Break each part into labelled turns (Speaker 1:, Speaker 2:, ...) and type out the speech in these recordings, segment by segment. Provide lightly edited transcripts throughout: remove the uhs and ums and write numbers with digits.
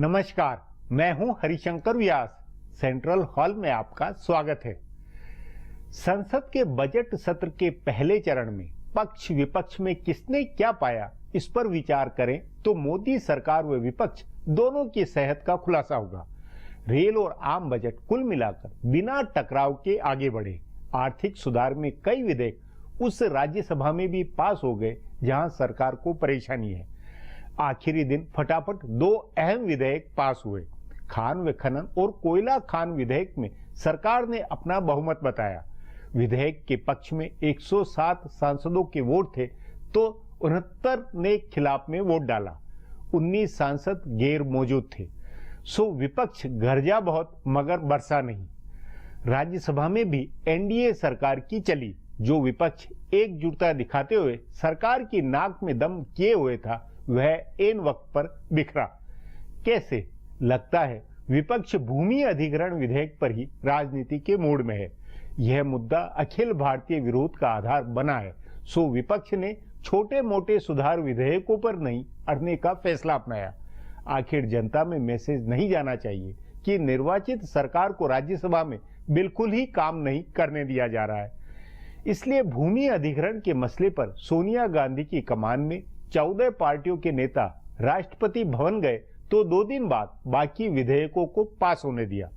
Speaker 1: नमस्कार, मैं हूं हरिशंकर व्यास। सेंट्रल हॉल में आपका स्वागत है। संसद के बजट सत्र के पहले चरण में पक्ष विपक्ष में किसने क्या पाया, इस पर विचार करें तो मोदी सरकार व विपक्ष दोनों की सेहत का खुलासा होगा। रेल और आम बजट कुल मिलाकर बिना टकराव के आगे बढ़े। आर्थिक सुधार में कई विधेयक उस राज्यसभा में भी पास हो गए जहां सरकार को परेशानी है। आखिरी दिन फटाफट दो अहम विधेयक पास हुए। खान व खनन और कोयला खान विधेयक में सरकार ने अपना बहुमत बताया। विधेयक के पक्ष में 107 सांसदों के वोट थे तो 69 ने खिलाफ में वोट डाला। 19 सांसद गैर मौजूद थे। सो विपक्ष गरजा बहुत मगर बरसा नहीं। राज्यसभा में भी एनडीए सरकार की चली। जो विपक्ष एकजुटता दिखाते हुए सरकार की नाक में दम किए हुए था, वह एन वक्त पर बिखरा। कैसे? लगता है विपक्ष भूमि अधिग्रहण विधेयक पर ही राजनीति के मूड में है। यह मुद्दा अखिल भारतीय विरोध का आधार बना है। सो विपक्ष ने छोटे मोटे सुधार विधेयकों पर नहीं अड़ने का फैसला अपनाया। आखिर जनता में मैसेज नहीं जाना चाहिए कि निर्वाचित सरकार को राज्यसभा में बिल्कुल ही काम नहीं करने दिया जा रहा है। इसलिए भूमि अधिग्रहण के मसले पर सोनिया गांधी की कमान में 14 पार्टियों के नेता राष्ट्रपति भवन गए तो 2 दिन बाद बाकी विधेयकों को पास होने दिया।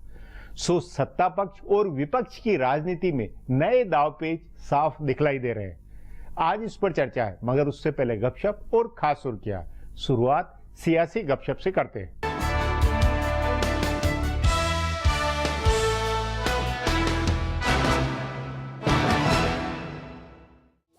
Speaker 1: सो सत्ता पक्ष और विपक्ष की राजनीति में नए दावपेच साफ दिखलाई दे रहे हैं। आज इस पर चर्चा है, मगर उससे पहले गपशप और खास सुर्खियां। शुरुआत सियासी गपशप से करते हैं।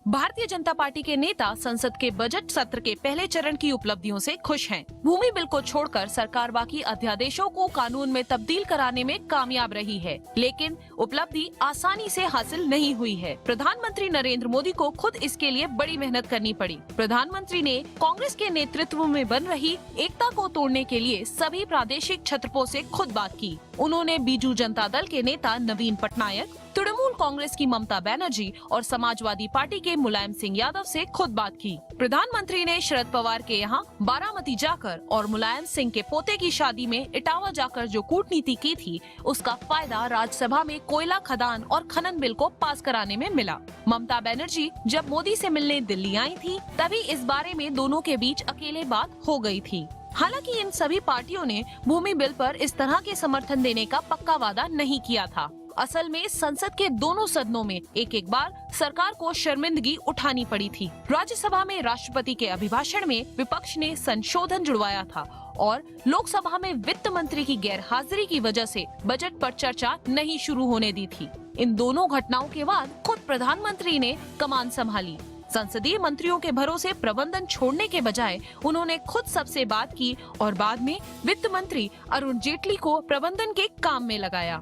Speaker 2: भारतीय जनता पार्टी के नेता संसद के बजट सत्र के पहले चरण की उपलब्धियों से खुश हैं। भूमि बिल को छोड़कर सरकार बाकी अध्यादेशों को कानून में तब्दील कराने में कामयाब रही है, लेकिन उपलब्धि आसानी से हासिल नहीं हुई है। प्रधानमंत्री नरेंद्र मोदी को खुद इसके लिए बड़ी मेहनत करनी पड़ी। प्रधानमंत्री ने कांग्रेस के नेतृत्व में बन रही एकता को तोड़ने के लिए सभी प्रादेशिक छत्रपों से खुद बात की। उन्होंने बीजू जनता दल के नेता नवीन पटनायक, तृणमूल कांग्रेस की ममता बनर्जी और समाजवादी पार्टी के मुलायम सिंह यादव से खुद बात की। प्रधानमंत्री ने शरद पवार के यहाँ बारामती जाकर और मुलायम सिंह के पोते की शादी में इटावा जाकर जो कूटनीति की थी, उसका फायदा राज्यसभा में कोयला खदान और खनन बिल को पास कराने में मिला। ममता बनर्जी जब मोदी से मिलने दिल्ली आई थी, तभी इस बारे में दोनों के बीच अकेले बात हो गई थी। हालांकि इन सभी पार्टियों ने भूमि बिल पर इस तरह के समर्थन देने का पक्का वादा नहीं किया था। असल में संसद के दोनों सदनों में एक एक बार सरकार को शर्मिंदगी उठानी पड़ी थी। राज्यसभा में राष्ट्रपति के अभिभाषण में विपक्ष ने संशोधन जुड़वाया था और लोकसभा में वित्त मंत्री की गैर हाजिरी की वजह से बजट पर चर्चा नहीं शुरू होने दी थी। इन दोनों घटनाओं के बाद खुद प्रधानमंत्री ने कमान संभाली। संसदीय मंत्रियों के भरोसे प्रबंधन छोड़ने के बजाय उन्होंने खुद सबसे बात की और बाद में वित्त मंत्री अरुण जेटली को प्रबंधन के काम में लगाया।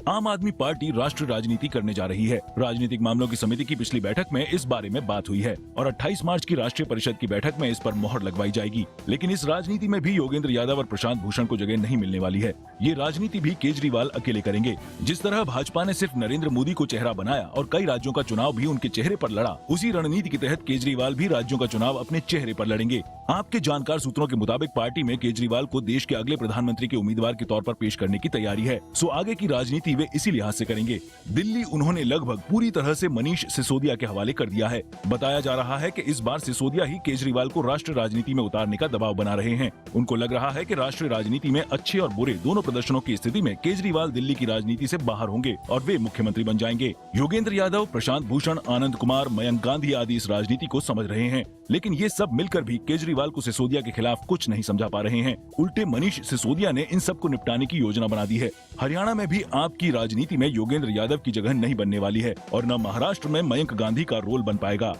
Speaker 3: आम आदमी पार्टी राष्ट्रीय राजनीति करने जा रही है। राजनीतिक मामलों की समिति की पिछली बैठक में इस बारे में बात हुई है और 28 मार्च की राष्ट्रीय परिषद की बैठक में इस पर मोहर लगवाई जाएगी। लेकिन इस राजनीति में भी योगेंद्र यादव और प्रशांत भूषण को जगह नहीं मिलने वाली है। ये राजनीति भी केजरीवाल अकेले करेंगे। जिस तरह भाजपा ने सिर्फ नरेंद्र मोदी को चेहरा बनाया और कई राज्यों का चुनाव भी उनके चेहरे पर लड़ा, उसी रणनीति के तहत केजरीवाल भी राज्यों का चुनाव अपने चेहरे पर लड़ेंगे। आपके जानकार सूत्रों के मुताबिक पार्टी में केजरीवाल को देश के अगले प्रधानमंत्री के उम्मीदवार के तौर पर पेश करने की तैयारी है। सो आगे की राजनीति वे इसी लिहाज से करेंगे। दिल्ली उन्होंने लगभग पूरी तरह से मनीष सिसोदिया के हवाले कर दिया है। बताया जा रहा है कि इस बार सिसोदिया ही केजरीवाल को राष्ट्रीय राजनीति में उतारने का दबाव बना रहे हैं। उनको लग रहा है कि राष्ट्रीय राजनीति में अच्छे और बुरे दोनों प्रदर्शनों की स्थिति में केजरीवाल दिल्ली की राजनीति से बाहर होंगे और वे मुख्यमंत्री बन जाएंगे। योगेंद्र यादव, प्रशांत भूषण, आनंद कुमार, मयंक गांधी आदि इस राजनीति को समझ रहे हैं, लेकिन ये सब मिलकर भी केजरीवाल को सिसोदिया के खिलाफ कुछ नहीं समझा पा रहे हैं। उल्टे मनीष सिसोदिया ने इन सब को निपटाने की योजना बना दी है। हरियाणा में भी आपकी राजनीति में योगेंद्र यादव की जगह नहीं बनने वाली है और न महाराष्ट्र में मयंक गांधी का रोल बन पाएगा।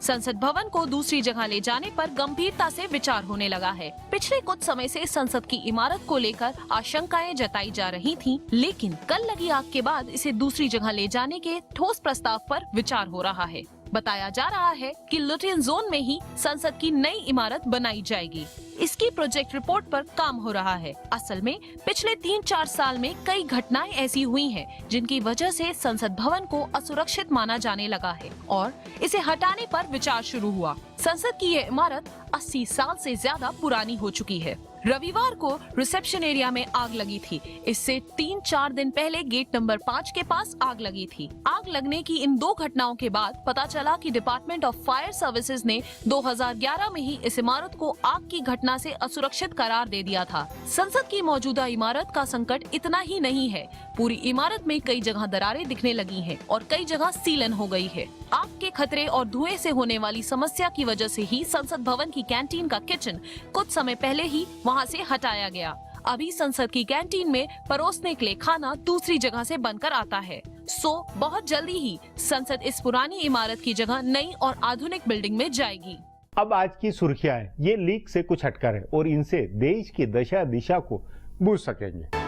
Speaker 2: संसद भवन को दूसरी जगह ले जाने पर गंभीरता से विचार होने लगा है। पिछले कुछ समय से संसद की इमारत को लेकर आशंकाएं जताई जा रही थीं, लेकिन कल लगी आग के बाद इसे दूसरी जगह ले जाने के ठोस प्रस्ताव पर विचार हो रहा है। बताया जा रहा है कि लुटियन जोन में ही संसद की नई इमारत बनाई जाएगी। इसकी प्रोजेक्ट रिपोर्ट पर काम हो रहा है। असल में पिछले 3-4 साल में कई घटनाएं ऐसी हुई हैं जिनकी वजह से संसद भवन को असुरक्षित माना जाने लगा है और इसे हटाने पर विचार शुरू हुआ। संसद की ये इमारत 80 साल से ज्यादा पुरानी हो चुकी है। रविवार को रिसेप्शन एरिया में आग लगी थी। इससे 3-4 दिन पहले गेट नंबर 5 के पास आग लगी थी। आग लगने की इन 2 घटनाओं के बाद पता चला कि डिपार्टमेंट ऑफ फायर सर्विसेज ने 2011 में ही इस इमारत को आग की घटना से असुरक्षित करार दे दिया था। संसद की मौजूदा इमारत का संकट इतना ही नहीं है, पूरी इमारत में कई जगह दरारें दिखने लगी हैं और कई जगह सीलन हो गई है। आग के खतरे और धुएं से होने वाली समस्या की वजह से ही संसद भवन की कैंटीन का किचन कुछ समय पहले ही वहां से हटाया गया। अभी संसद की कैंटीन में परोसने के लिए खाना दूसरी जगह से बनकर आता है। बहुत जल्दी ही संसद इस पुरानी इमारत की जगह नई और आधुनिक बिल्डिंग में जाएगी।
Speaker 1: अब आज की सुर्खियां हैं, ये लीक से कुछ हटकर है और इनसे देश की दशा दिशा को बूझ सकेंगे।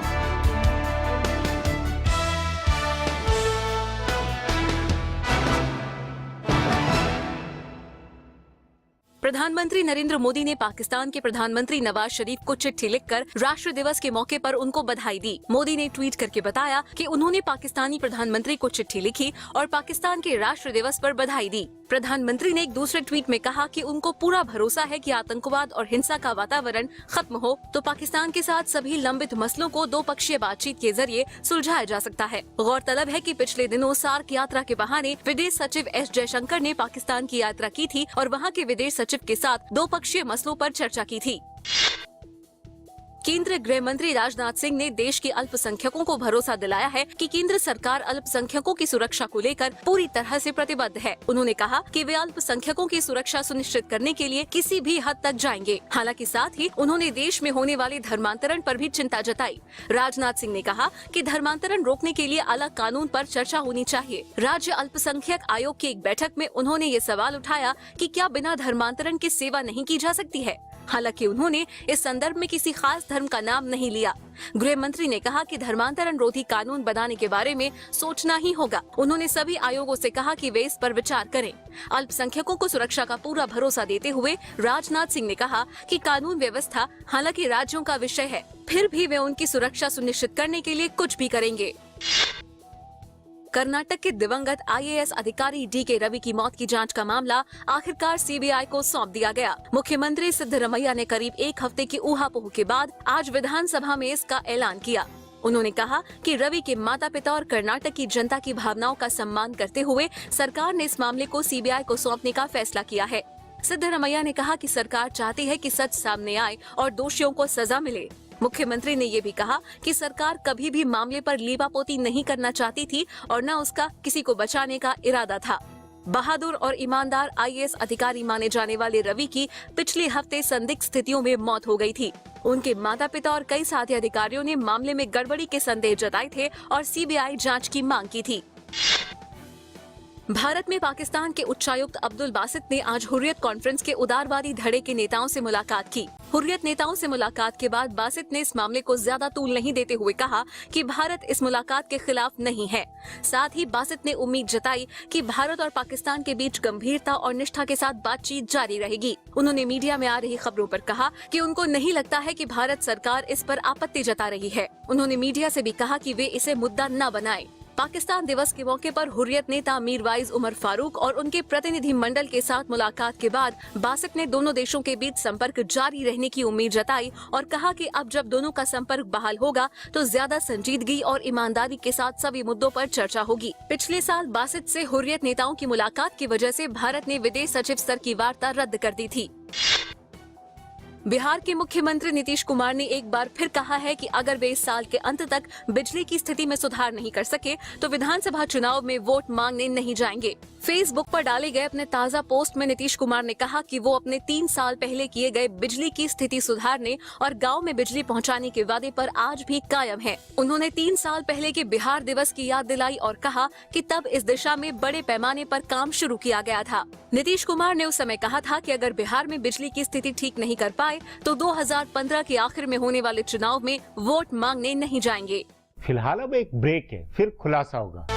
Speaker 4: प्रधानमंत्री नरेंद्र मोदी ने पाकिस्तान के प्रधानमंत्री नवाज शरीफ को चिट्ठी लिखकर राष्ट्र दिवस के मौके पर उनको बधाई दी। मोदी ने ट्वीट करके बताया कि उन्होंने पाकिस्तानी प्रधानमंत्री को चिट्ठी लिखी और पाकिस्तान के राष्ट्र दिवस पर बधाई दी। प्रधानमंत्री ने एक दूसरे ट्वीट में कहा कि उनको पूरा भरोसा है कि आतंकवाद और हिंसा का वातावरण खत्म हो तो पाकिस्तान के साथ सभी लंबित मसलों को 2-पक्षीय बातचीत के जरिए सुलझाया जा सकता है। गौरतलब है कि पिछले दिनों सार्क यात्रा के बहाने विदेश सचिव एस जयशंकर ने पाकिस्तान की यात्रा की थी और वहां के विदेश सचिव के साथ 2-पक्षीय मसलों पर चर्चा की थी। केंद्रीय गृह मंत्री राजनाथ सिंह ने देश के अल्पसंख्यकों को भरोसा दिलाया है कि केंद्र सरकार अल्पसंख्यकों की सुरक्षा को लेकर पूरी तरह से प्रतिबद्ध है। उन्होंने कहा कि वे अल्पसंख्यकों की सुरक्षा सुनिश्चित करने के लिए किसी भी हद तक जाएंगे। हालांकि साथ ही उन्होंने देश में होने वाले धर्मांतरण पर भी चिंता जताई। राजनाथ सिंह ने कहा कि धर्मांतरण रोकने के लिए अलग कानून पर चर्चा होनी चाहिए। राज्य अल्पसंख्यक आयोग की एक बैठक में उन्होंने ये सवाल उठाया कि क्या बिना धर्मांतरण के सेवा नहीं की जा सकती है। हालांकि उन्होंने इस संदर्भ में किसी खास धर्म का नाम नहीं लिया। गृह मंत्री ने कहा कि धर्मांतरण रोधी कानून बनाने के बारे में सोचना ही होगा। उन्होंने सभी आयोगों से कहा कि वे इस पर विचार करें। अल्पसंख्यकों को सुरक्षा का पूरा भरोसा देते हुए राजनाथ सिंह ने कहा कि कानून व्यवस्था हालांकि राज्यों का विषय है, फिर भी वे उनकी सुरक्षा सुनिश्चित करने के लिए कुछ भी करेंगे। कर्नाटक के दिवंगत IAS अधिकारी DK रवि की मौत की जांच का मामला आखिरकार CBI को सौंप दिया गया। मुख्यमंत्री सिद्धरमैया ने करीब 1 हफ्ते की ऊहापोह के बाद आज विधानसभा में इसका ऐलान किया। उन्होंने कहा कि रवि के माता पिता और कर्नाटक की जनता की भावनाओं का सम्मान करते हुए सरकार ने इस मामले को CBI को सौंपने का फैसला किया है। सिद्धरमैया ने कहा कि सरकार चाहती है कि सच सामने आए और दोषियों को सजा मिले। मुख्यमंत्री ने ये भी कहा कि सरकार कभी भी मामले पर लीपापोती नहीं करना चाहती थी और न उसका किसी को बचाने का इरादा था। बहादुर और ईमानदार IAS अधिकारी माने जाने वाले रवि की पिछले हफ्ते संदिग्ध स्थितियों में मौत हो गई थी। उनके माता पिता और कई साथी अधिकारियों ने मामले में गड़बड़ी के संदेह जताए थे और CBI जांच की मांग की थी। भारत में पाकिस्तान के उच्चायुक्त अब्दुल बासित ने आज हुर्रियत कॉन्फ्रेंस के उदारवादी धड़े के नेताओं से मुलाकात की। हुर्रियत नेताओं से मुलाकात के बाद बासित ने इस मामले को ज्यादा तूल नहीं देते हुए कहा कि भारत इस मुलाकात के खिलाफ नहीं है। साथ ही बासित ने उम्मीद जताई कि भारत और पाकिस्तान के बीच गंभीरता और निष्ठा के साथ बातचीत जारी रहेगी। उन्होंने मीडिया में आ रही खबरों पर कहा कि उनको नहीं लगता है कि भारत सरकार इस पर आपत्ति जता रही है। उन्होंने मीडिया से भी कहा कि वे इसे मुद्दा न बनाएं। पाकिस्तान दिवस के मौके पर हुर्रियत नेता मीरवाइज उमर फारूक और उनके प्रतिनिधि मंडल के साथ मुलाकात के बाद बासित ने दोनों देशों के बीच संपर्क जारी रहने की उम्मीद जताई और कहा कि अब जब दोनों का संपर्क बहाल होगा तो ज्यादा संजीदगी और ईमानदारी के साथ सभी मुद्दों पर चर्चा होगी। पिछले साल बासित से हुर्रियत नेताओं की मुलाकात की वजह से भारत ने विदेश सचिव स्तर की वार्ता रद्द कर दी थी। बिहार के मुख्यमंत्री नीतीश कुमार ने एक बार फिर कहा है कि अगर वे इस साल के अंत तक बिजली की स्थिति में सुधार नहीं कर सके तो विधानसभा चुनाव में वोट मांगने नहीं जाएंगे। फेसबुक पर डाले गए अपने ताज़ा पोस्ट में नीतीश कुमार ने कहा कि वो अपने 3 साल पहले किए गए बिजली की स्थिति सुधारने और गांव में बिजली पहुंचाने के वादे पर आज भी कायम है। उन्होंने 3 साल पहले के बिहार दिवस की याद दिलाई और कहा कि तब इस दिशा में बड़े पैमाने पर काम शुरू किया गया था। नीतीश कुमार ने उस समय कहा था कि अगर बिहार में बिजली की स्थिति ठीक नहीं कर पाए तो 2015 के आखिर में होने वाले चुनाव में वोट मांगने नहीं जाएंगे।
Speaker 1: फिलहाल अब एक ब्रेक है, फिर खुलासा होगा।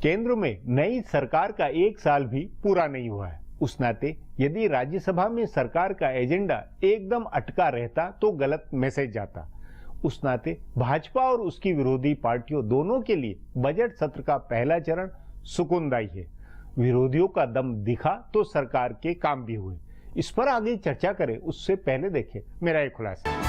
Speaker 1: केंद्र में नई सरकार का 1 साल भी पूरा नहीं हुआ है। उस नाते यदि राज्यसभा में सरकार का एजेंडा एकदम अटका रहता तो गलत मैसेज जाता। उस नाते भाजपा और उसकी विरोधी पार्टियों दोनों के लिए बजट सत्र का पहला चरण सुकूनदायी है। विरोधियों का दम दिखा तो सरकार के काम भी हुए। इस पर आगे चर्चा करें उससे पहले देखें मेरा एक खुलासा।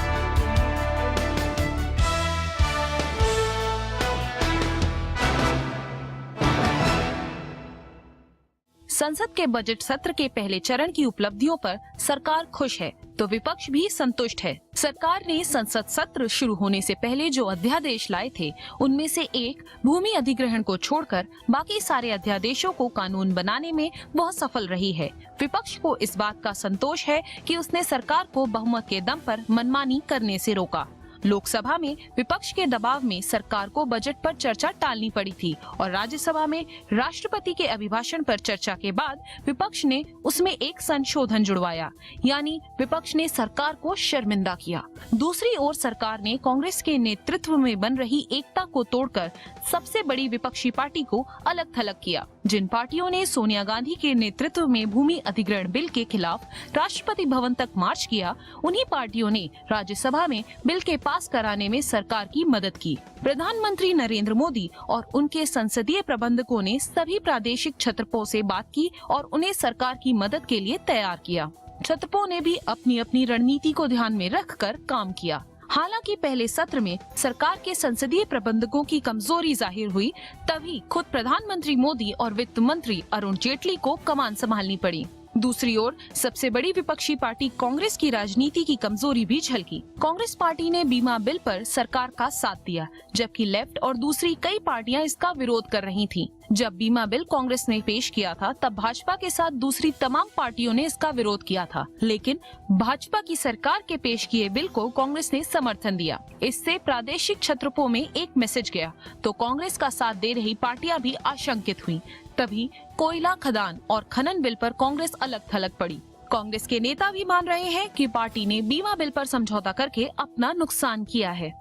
Speaker 2: संसद के बजट सत्र के पहले चरण की उपलब्धियों पर सरकार खुश है तो विपक्ष भी संतुष्ट है। सरकार ने संसद सत्र शुरू होने से पहले जो अध्यादेश लाए थे उनमें से एक भूमि अधिग्रहण को छोड़कर बाकी सारे अध्यादेशों को कानून बनाने में बहुत सफल रही है। विपक्ष को इस बात का संतोष है कि उसने सरकार को बहुमत के दम पर मनमानी करने से रोका। लोकसभा में विपक्ष के दबाव में सरकार को बजट पर चर्चा टालनी पड़ी थी और राज्यसभा में राष्ट्रपति के अभिभाषण पर चर्चा के बाद विपक्ष ने उसमें एक संशोधन जुड़वाया, यानी विपक्ष ने सरकार को शर्मिंदा किया। दूसरी ओर सरकार ने कांग्रेस के नेतृत्व में बन रही एकता को तोड़कर सबसे बड़ी विपक्षी पार्टी को अलग थलग किया। जिन पार्टियों ने सोनिया गांधी के नेतृत्व में भूमि अधिग्रहण बिल के खिलाफ राष्ट्रपति भवन तक मार्च किया, उन्हीं पार्टियों ने राज्यसभा में बिल के पास कराने में सरकार की मदद की। प्रधानमंत्री नरेंद्र मोदी और उनके संसदीय प्रबंधकों ने सभी प्रादेशिक छत्रपों से बात की और उन्हें सरकार की मदद के लिए तैयार किया। छत्रपों ने भी अपनी अपनी रणनीति को ध्यान में रखकर काम किया। हालांकि पहले सत्र में सरकार के संसदीय प्रबंधकों की कमजोरी जाहिर हुई, तभी खुद प्रधानमंत्री मोदी और वित्त मंत्री अरुण जेटली को कमान संभालनी पड़ी। दूसरी ओर सबसे बड़ी विपक्षी पार्टी कांग्रेस की राजनीति की कमजोरी भी झलकी। कांग्रेस पार्टी ने बीमा बिल पर सरकार का साथ दिया, जबकि लेफ्ट और दूसरी कई पार्टियां इसका विरोध कर रही थीं। जब बीमा बिल कांग्रेस ने पेश किया था तब भाजपा के साथ दूसरी तमाम पार्टियों ने इसका विरोध किया था, लेकिन भाजपा की सरकार के पेश किए बिल को कांग्रेस ने समर्थन दिया। इससे प्रादेशिक छत्रपों में एक मैसेज गया तो कांग्रेस का साथ दे रही पार्टियां भी आशंकित हुई। तभी कोयला खदान और खनन बिल पर कांग्रेस अलग थलग पड़ी। कांग्रेस के नेता भी मान रहे हैं कि पार्टी ने बीमा बिल पर समझौता करके अपना नुकसान किया है,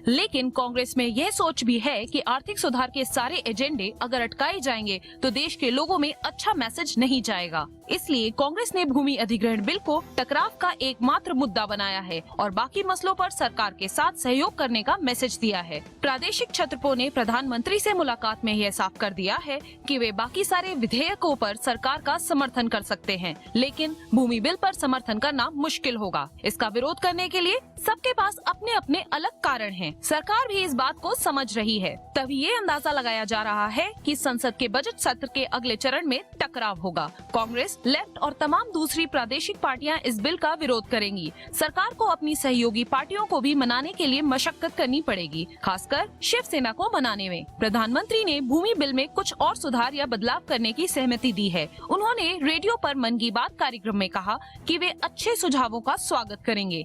Speaker 2: लेकिन कांग्रेस में यह सोच भी है कि आर्थिक सुधार के सारे एजेंडे अगर अटकाए जाएंगे तो देश के लोगों में अच्छा मैसेज नहीं जाएगा। इसलिए कांग्रेस ने भूमि अधिग्रहण बिल को टकराव का एकमात्र मुद्दा बनाया है और बाकी मसलों पर सरकार के साथ सहयोग करने का मैसेज दिया है। प्रादेशिक छत्रपों ने प्रधानमंत्री से मुलाकात में यह साफ कर दिया है कि वे बाकी सारे विधेयकों पर सरकार का समर्थन कर सकते हैं, लेकिन भूमि बिल पर समर्थन करना मुश्किल होगा। इसका विरोध करने के लिए सबके पास अपने अपने अलग कारण हैं। सरकार भी इस बात को समझ रही है, तभी ये अंदाजा लगाया जा रहा है कि संसद के बजट सत्र के अगले चरण में टकराव होगा। कांग्रेस, लेफ्ट और तमाम दूसरी प्रादेशिक पार्टियां इस बिल का विरोध करेंगी। सरकार को अपनी सहयोगी पार्टियों को भी मनाने के लिए मशक्कत करनी पड़ेगी, खासकर शिवसेना को मनाने में। प्रधानमंत्री ने भूमि बिल में कुछ और सुधार या बदलाव करने की सहमति दी है। उन्होंने रेडियो पर मन की बात कार्यक्रम में कहा कि वे अच्छे सुझावों का स्वागत करेंगे।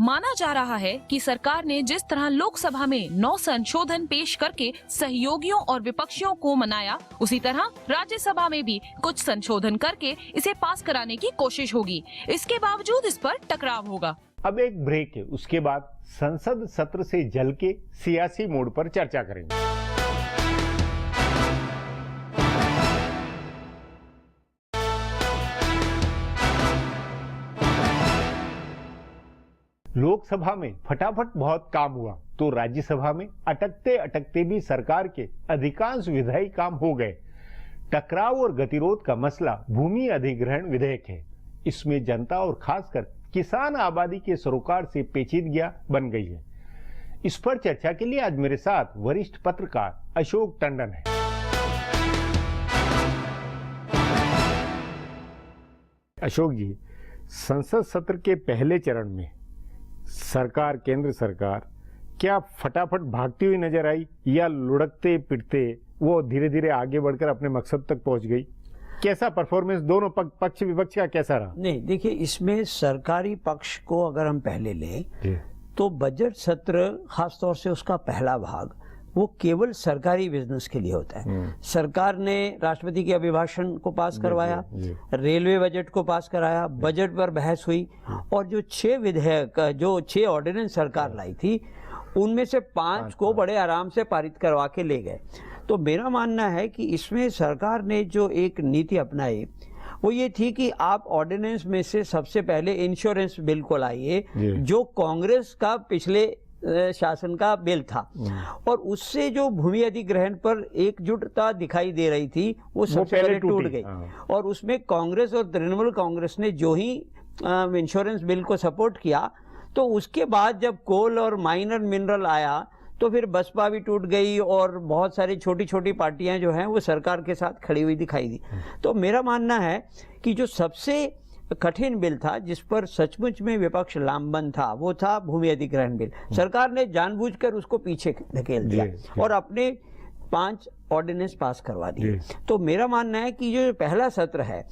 Speaker 2: माना जा रहा है कि सरकार ने जिस तरह लोकसभा में 9 संशोधन पेश करके सहयोगियों और विपक्षियों को मनाया, उसी तरह राज्यसभा में भी कुछ संशोधन करके इसे पास कराने की कोशिश होगी। इसके बावजूद इस पर टकराव होगा।
Speaker 1: अब एक ब्रेक है, उसके बाद संसद सत्र से जल के सियासी मोड़ पर चर्चा करेंगे। लोकसभा में फटाफट बहुत काम हुआ तो राज्यसभा में अटकते अटकते भी सरकार के अधिकांश विधायी काम हो गए। टकराव और गतिरोध का मसला भूमि अधिग्रहण विधेयक है। इसमें जनता और खासकर किसान आबादी के सरोकार से पेचीदगियां बन गई है। इस पर चर्चा के लिए आज मेरे साथ वरिष्ठ पत्रकार अशोक टंडन है। अशोक जी, संसद सत्र के पहले चरण में सरकार, केंद्र सरकार क्या फटाफट भागती हुई नजर आई या लुढ़कते पिटते वो धीरे धीरे आगे बढ़कर अपने मकसद तक पहुंच गई? कैसा परफॉर्मेंस दोनों पक्ष विपक्ष का कैसा रहा?
Speaker 5: नहीं, देखिए, इसमें सरकारी पक्ष को अगर हम पहले लें तो बजट सत्र, खासतौर से उसका पहला भाग, वो केवल सरकारी बिजनेस के लिए होता है। सरकार ने राष्ट्रपति के अभिभाषण को पास करवाया, रेलवे बजट को पास कराया, बजट पर बहस हुई और जो 6 विधेयक, जो 6 ऑर्डिनेंस सरकार लाई थी, उनमें से 5 को बड़े आराम से पारित करवा के ले गए। तो मेरा मानना है कि इसमें सरकार ने जो एक नीति अपनाई वो ये थी कि आप ऑर्डिनेंस में से सबसे पहले इंश्योरेंस बिल को लाइए, जो कांग्रेस का पिछले शासन का बिल था, और उससे जो भूमि अधिग्रहण पर एकजुटता दिखाई दे रही थी वो सबसे पहले टूट गई। और उसमें कांग्रेस और तृणमूल कांग्रेस ने जो ही इंश्योरेंस बिल को सपोर्ट किया, तो उसके बाद जब कोल और माइनर मिनरल आया तो फिर बसपा भी टूट गई और बहुत सारी छोटी छोटी पार्टियां जो हैं वो सरकार के साथ खड़ी हुई दिखाई दी। तो मेरा मानना है कि जो सबसे कठिन बिल था जिस पर सचमुच में विपक्ष लामबंद था वो था भूमि अधिग्रहण बिल। सरकार ने जानबूझकर उसको पीछे धकेल दिया और अपने 5 ऑर्डिनेंस पास करवा दिए। तो मेरा मानना है कि जो पहला सत्र है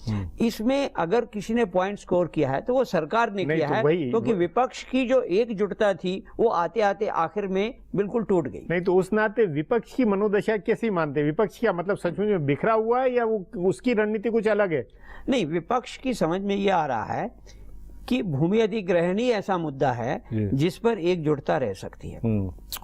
Speaker 5: इसमें अगर किसी ने पॉइंट स्कोर किया है तो वो सरकार ने किया है, क्योंकि विपक्ष की जो एकजुटता थी वो आते आते आखिर में बिल्कुल टूट गई।
Speaker 1: नहीं तो उस नाते विपक्ष की मनोदशा कैसी मानते हैं? विपक्ष क्या मतलब सचमुच में बिखरा हुआ है या वो उसकी रणनीति कुछ अलग है?
Speaker 5: नहीं, विपक्ष की समझ में ये आ रहा है कि भूमि अधिग्रहण ही ऐसा मुद्दा है जिस पर एकजुटता रह सकती है,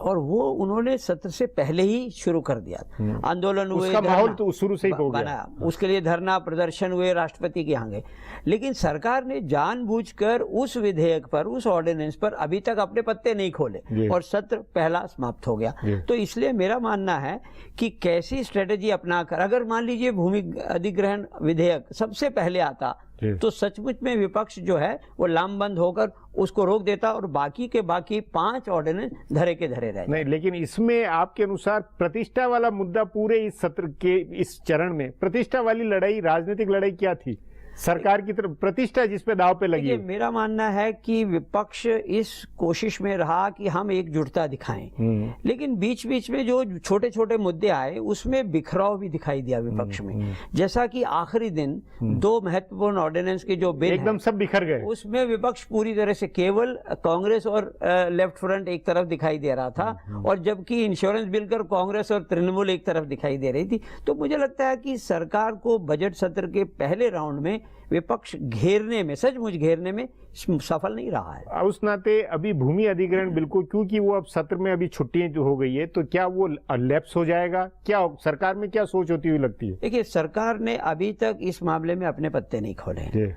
Speaker 5: और वो उन्होंने सत्र से पहले ही शुरू कर दिया। आंदोलन हुए,
Speaker 1: उसका माहौल तो शुरू से ही हो गया,
Speaker 5: उसके लिए धरना प्रदर्शन हुए, राष्ट्रपति के यहाँ गए, लेकिन सरकार ने जानबूझकर उस विधेयक पर, उस ऑर्डिनेंस पर अभी तक अपने पत्ते नहीं खोले और सत्र पहला समाप्त हो गया। तो इसलिए मेरा मानना है कि कैसी स्ट्रेटेजी अपनाकर, अगर मान लीजिए भूमि अधिग्रहण विधेयक सबसे पहले आता तो सचमुच में विपक्ष जो है वो लामबंद होकर उसको रोक देता और बाकी के बाकी 5 ऑर्डिनेंस धरे के धरे रहे।
Speaker 1: नहीं, लेकिन इसमें आपके अनुसार प्रतिष्ठा वाला मुद्दा, पूरे इस सत्र के इस चरण में प्रतिष्ठा वाली लड़ाई, राजनीतिक लड़ाई क्या थी? सरकार की तरफ प्रतिष्ठा जिस पे दाव पे लगी है।
Speaker 5: मेरा मानना है कि विपक्ष इस कोशिश में रहा कि हम एकजुटता दिखाएं, लेकिन बीच बीच में जो छोटे छोटे मुद्दे आए उसमें बिखराव भी दिखाई दिया विपक्ष में। जैसा कि आखिरी दिन 2 महत्वपूर्ण ऑर्डिनेंस के जो बिल
Speaker 1: एकदम सब बिखर गए,
Speaker 5: उसमें विपक्ष पूरी तरह से केवल कांग्रेस और लेफ्ट फ्रंट एक तरफ दिखाई दे रहा था, और जबकि इंश्योरेंस बिल कर कांग्रेस और तृणमूल एक तरफ दिखाई दे रही थी। तो मुझे लगता है कि सरकार को बजट सत्र के पहले राउंड में विपक्ष घेरने में, सचमुच घेरने में सफल नहीं रहा है।
Speaker 1: उस नाते अभी भूमि अधिग्रहण बिल्कुल, क्योंकि वो अब सत्र में अभी छुट्टियां जो हो गई है, तो क्या वो लैप्स हो जाएगा? क्या सरकार में क्या सोच होती हुई लगती है?
Speaker 5: देखिए, सरकार ने अभी तक इस मामले में अपने पत्ते नहीं खोले।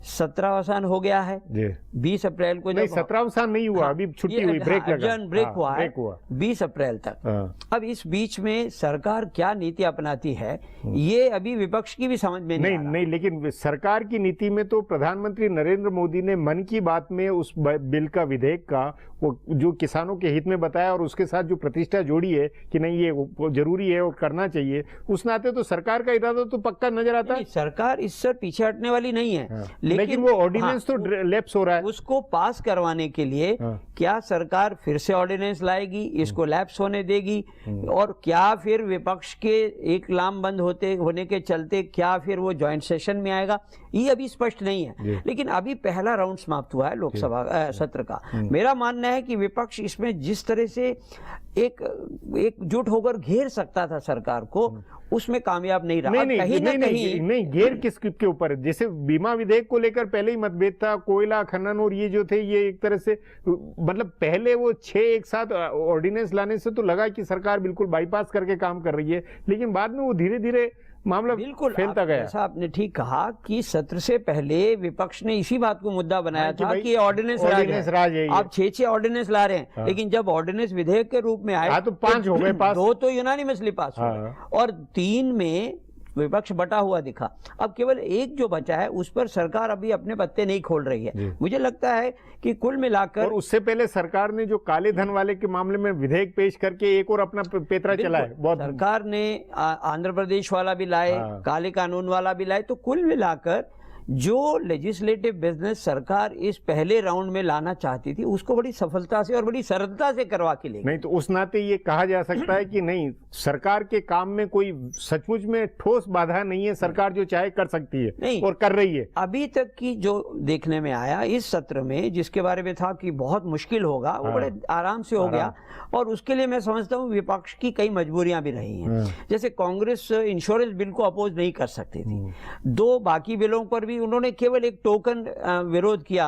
Speaker 5: 17 अवसान हो गया है, 20 अप्रैल को
Speaker 1: नहीं, 17 अवसान नहीं हुआ, अभी छुट्टी हुई, ब्रेक लगा,
Speaker 5: ब्रेक हुआ 20 अप्रैल तक। अब इस बीच में सरकार क्या नीति अपनाती है ये अभी विपक्ष की भी समझ में नहीं,
Speaker 1: लेकिन सरकार की नीति में तो प्रधानमंत्री नरेंद्र मोदी ने मन की बात में उस बिल का, विधेयक का, वो जो किसानों के हित में बताया और उसके साथ जो प्रतिष्ठा जोड़ी है कि नहीं ये जरूरी है और करना चाहिए, उस नाते तो सरकार का इरादा तो पक्का नजर आता है।
Speaker 5: सरकार इससे पीछे हटने वाली नहीं है,
Speaker 1: लेकिन वो ऑर्डिनेंस तो लैप्स हो रहा है।
Speaker 5: उसको पास करवाने के लिए क्या सरकार फिर से ऑर्डिनेंस लाएगी, इसको लैप्स होने देगी, और क्या फिर विपक्ष के एक लामबंद होने के चलते क्या फिर वो ज्वाइंट सेशन में आएगा, ये अभी स्पष्ट नहीं है। लेकिन अभी पहला राउंड समाप्त हुआ है लोकसभा सत्र का। मेरा मानना है कि विपक्ष इसमें जिस तरह से एकजुट होकर घेर सकता था सरकार को, उसमें कामयाब नहीं रहा।
Speaker 1: नहीं, घेर किसके ऊपर है? जैसे बीमा विधेयक को लेकर पहले ही मतभेद था, कोयला खनन और ये जो थे, ये एक तरह से मतलब पहले वो 6 एक साथ ऑर्डिनेंस लाने से तो लगा कि सरकार बिल्कुल बाईपास करके काम कर रही है, लेकिन बाद में वो धीरे धीरे मामला बिल्कुल फैलता गया।
Speaker 5: ऐसा आपने ठीक कहा कि सत्र से पहले विपक्ष ने इसी बात को मुद्दा बनाया था कि ऑर्डिनेंस राज है। आप 6 ऑर्डिनेंस ला रहे हैं, लेकिन जब ऑर्डिनेंस विधेयक के रूप में आए
Speaker 1: तो 5 हो गए पास,
Speaker 5: 2 तो यूनानिमसली पास हो गए और 3 में विपक्ष बटा हुआ दिखा। अब केवल एक जो बचा है उस पर सरकार अभी अपने पत्ते नहीं खोल रही है। मुझे लगता है कि कुल मिलाकर,
Speaker 1: और उससे पहले सरकार ने जो काले धन वाले के मामले में विधेयक पेश करके एक और अपना पेतरा चला है। बहुत
Speaker 5: सरकार ने आंध्र प्रदेश वाला भी लाए, काले कानून वाला भी लाए। तो कुल मिलाकर जो लेजिस्लेटिव बिजनेस सरकार इस पहले राउंड में लाना चाहती थी उसको बड़ी सफलता से और बड़ी सरलता से करवा के ले गई।
Speaker 1: नहीं तो उस नाते ये कहा जा सकता है कि नहीं, सरकार के काम में कोई सचमुच में ठोस बाधा नहीं है, सरकार जो चाहे कर सकती है नहीं, और कर रही है।
Speaker 5: अभी तक की जो देखने में आया इस सत्र में, जिसके बारे में था कि बहुत मुश्किल होगा, वो बड़े आराम से हो गया। और उसके लिए मैं समझता हूँ विपक्ष की कई मजबूरियां भी रही हैं। जैसे कांग्रेस इंश्योरेंस बिल को अपोज नहीं कर सकती थी, 2 बाकी बिलों पर भी उन्होंने केवल एक टोकन विरोध किया,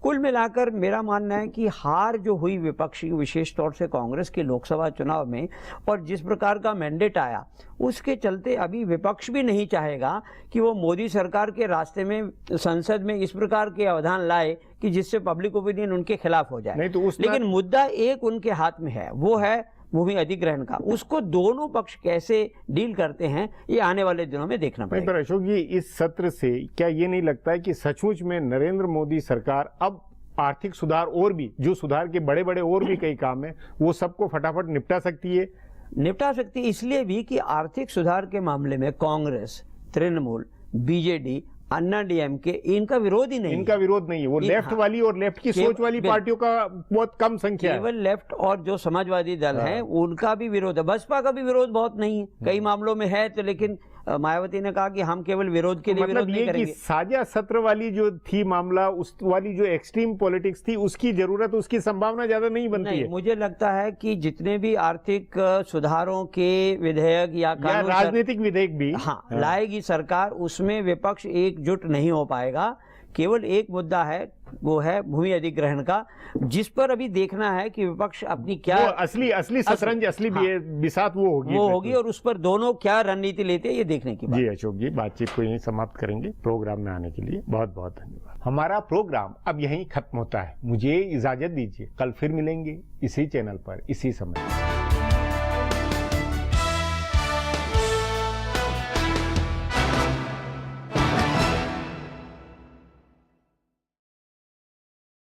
Speaker 5: कुल मिलाकर मेरा मानना है कि हार जो हुई विपक्ष की, विशेष तौर से कांग्रेस के लोकसभा चुनाव में, और जिस प्रकार का मैंडेट आया, उसके चलते अभी विपक्ष भी नहीं चाहेगा कि वो मोदी सरकार के रास्ते में संसद में इस प्रकार के अवधान लाए कि जिससे पब्लिक ओपिनियन उनके खिलाफ हो जाए।
Speaker 1: नहीं तो
Speaker 5: लेकिन मुद्दा एक उनके हाथ में है, वो है भूमि अधिग्रहण का। उसको दोनों पक्ष कैसे डील करते हैं, ये आने वाले दिनों में देखना पड़ेगा।
Speaker 1: पर अशोक जी, इस सत्र से क्या ये नहीं लगता है कि सचमुच में नरेंद्र मोदी सरकार अब आर्थिक सुधार और भी, जो सुधार के बड़े बड़े और भी कई काम है, वो सबको फटाफट निपटा सकती है?
Speaker 5: निपटा सकती है, इसलिए भी कि आर्थिक सुधार के मामले में कांग्रेस, तृणमूल, बीजेडी, अन्ना डीएमके, इनका विरोध ही नहीं।
Speaker 1: इनका विरोध नहीं है, वो लेफ्ट वाली और लेफ्ट की सोच वाली पार्टियों का बहुत कम संख्या है।
Speaker 5: केवल लेफ्ट और जो समाजवादी दल हैं उनका भी विरोध है। बसपा का भी विरोध बहुत नहीं है, कई मामलों में है, तो लेकिन मायावती ने कहा कि हम केवल विरोध के लिए
Speaker 1: मतलब
Speaker 5: विरोध नहीं
Speaker 1: ये कि
Speaker 5: करेंगे।
Speaker 1: साझा सत्र वाली जो थी मामला, उस वाली जो एक्सट्रीम पॉलिटिक्स थी, उसकी जरूरत, उसकी संभावना ज्यादा नहीं बनती
Speaker 5: नहीं,
Speaker 1: है।
Speaker 5: मुझे लगता है कि जितने भी आर्थिक सुधारों के विधेयक या कानून
Speaker 1: राजनीतिक विधेयक भी
Speaker 5: लाएगी सरकार, उसमें विपक्ष एकजुट नहीं हो पाएगा। केवल एक मुद्दा है, वो है भूमि अधिग्रहण का, जिस पर अभी देखना है कि विपक्ष अपनी क्या
Speaker 1: असली शतरंज, असली बिसात वो होगी
Speaker 5: और उस पर दोनों क्या रणनीति लेते हैं, ये देखने की बात।
Speaker 1: जी अशोक जी, बातचीत को यहीं समाप्त करेंगे। प्रोग्राम में आने के लिए बहुत बहुत धन्यवाद। हमारा प्रोग्राम अब यहीं खत्म होता है, मुझे इजाजत दीजिए। कल फिर मिलेंगे इसी चैनल पर, इसी समय।